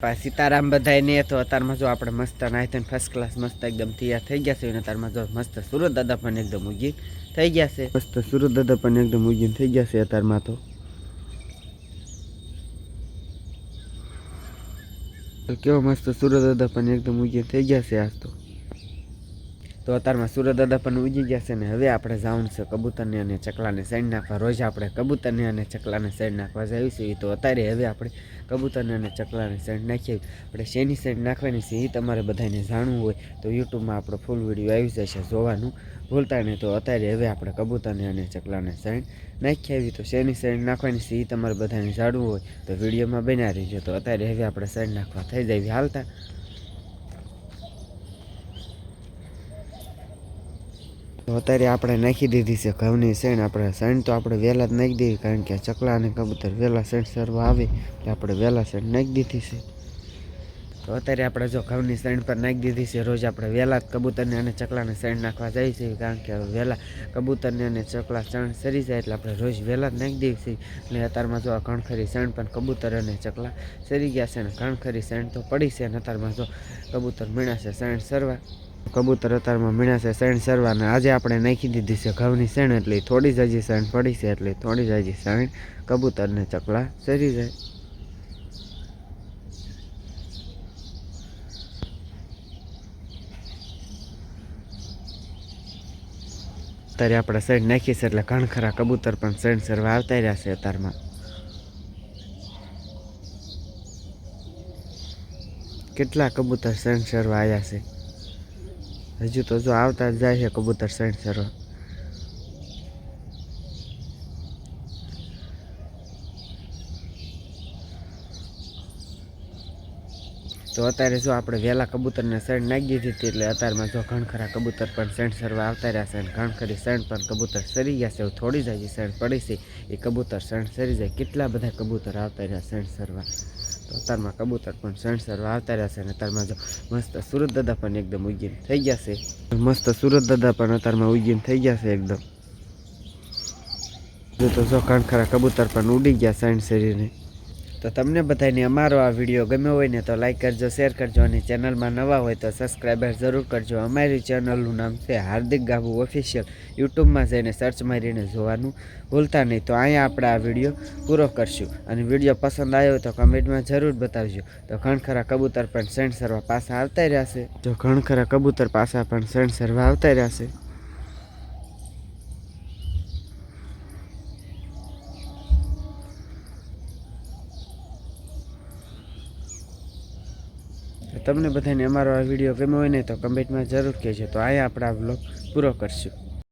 સીताराम બધાય ને તો અત્યારમાં જો આપણે મસ્ત નાહી ફર્સ્ટ ક્લાસ મસ્ત એકદમ તૈયાર થઈ ગયા છે અને અત્યારમાં જો મસ્ત સુરત દાદા પણ એકદમ ઉગી થઈ ગયા છે મસ્ત સુરત દાદા પણ એકદમ ઉગીને થઈ ગયા છે અત્યારમાં તો કેવો મસ્ત સુરત દાદા પણ એકદમ ઉગીને થઈ ગયા છે આજ તો અત્યારમાં સુરત દાદા પણ ઉગી ગયા છે ને હવે આપણે જવાનું છે કબૂતરને અને ચકલાને સાઈડ નાખવા રોજ આપણે કબૂતરને અને ચકલાને સાઈડ નાખવા જઈએ છીએ તો અત્યારે હવે આપણે કબૂતરને અને ચકલાને સાઈડ નાખીએ આપણે શેની સાઈડ નાખવાની છે એ તમારે બધાને જાણવું હોય તો યુટ્યુબમાં આપણો ફૂલ વિડીયો આવી જશે જોવાનું ભૂલતા નહીં તો અત્યારે હવે આપણે કબૂતરને અને ચકલાને સાઈડ નાખી આવી તો શેની સાઈડ નાખવાની છે એ તમારે બધાને જાણવું હોય તો વિડીયોમાં બન્યા રહીજો તો અત્યારે હવે આપણે સાઈડ નાખવા થઈ જાય હાલતા તો અત્યારે આપણે નાખી દીધી છે ઘઉંની શેણ આપણે શેણ તો આપણે વહેલા જ નાખી દેવી કારણ કે ચકલા અને કબૂતર વહેલા શેણ સરવા આવે એટલે આપણે વહેલા શેણ નાખી દીધી છે તો અત્યારે આપણે જો ઘઉંની શેણ પર નાખી દીધી છે રોજ આપણે વહેલા જ કબૂતરને અને ચકલાને શેણ નાખવા જઈએ છીએ કારણ કે વહેલા કબૂતરને અને ચકલા શેણ સરી જાય એટલે આપણે રોજ વહેલા જ નાખી દેવી છીએ એટલે અત્યારમાં જો આ ઘણખરી શેણ પણ કબૂતર અને ચકલા સરી ગયા છે ને ઘણખરી શેણ તો પડી છે અને અત્યારમાં જો કબૂતર મીણા છે શેણ સરવા કબૂતર અત્યારમાં મીણા છે શેણ સરવાને આજે આપણે નાખી દીધી છે ઘઉંની શેણ એટલે થોડી જ હજી શેણ પડી છે એટલે થોડી જ હજી શેણ કબૂતરને ચકલા સરી જાય અત્યારે આપણે શેણ નાખી છે એટલે ઘણ ખરા કબૂતર પણ શેણ સરવા આવતા રહ્યા છે અત્યારમાં કેટલા કબૂતર શેણ સરવા આવ્યા છે હજુ તો જો આવતા જ જાય છે કબૂતર શેણ સરવા તો અત્યારે જો આપણે વહેલા કબૂતરને શેણ નાખી દીધી હતી એટલે અત્યારમાં જો ઘણ ખરા કબૂતર પણ શેણ સરવા આવતા રહ્યા છે અને ઘણ ખરી શેણ પણ કબૂતર સરી ગયા છે થોડી જ હજી શેણ પડી છે એ કબૂતર શેણ સરી જાય કેટલા બધા કબૂતર આવતા રહ્યા શેણ સરવા તો અત્યારમાં કબૂતર પણ શેણ સરવા આવતા રહ્યા છે અને અત્યારમાં જો મસ્ત સુરત દાદા પણ એકદમ ઉગીને થઈ ગયા છે મસ્ત સુરત દાદા પણ અત્યારમાં ઉગીને થઈ ગયા છે એકદમ તો જો ઘણ ખરા કબૂતર પણ ઉડી ગયા શેણ સરીને તો તમને બધાને અમારો આ વિડીયો ગમ્યો હોય ને તો લાઈક કરજો શેર કરજો અને ચેનલમાં નવા હોય તો સબસ્ક્રાઈબર જરૂર કરજો અમારી ચેનલનું નામ છે હાર્દિક ગાબુ ઓફિશિયલ યુટ્યુબમાં જઈને સર્ચ મારીને જોવાનું ભૂલતા નહીં તો અહીંયા આપણે આ વિડીયો પૂરો કરશું અને વિડીયો પસંદ આવ્યો હોય તો કમેન્ટમાં જરૂર બતાવજો તો ઘણ ખરા કબૂતર પણ શેણ સરવા પાછા આવતા રહ્યા છે જો ઘણ ખરા કબૂતર પાછા પણ શેણ સરવા આવતા રહ્યા છે તમને બધાને અમારો આ વિડીયો ગમ્યો હોય ને તો કમેન્ટમાં જરૂર કહેજો તો અહીંયા આપણે આ વ્લોગ પૂરો કરશું.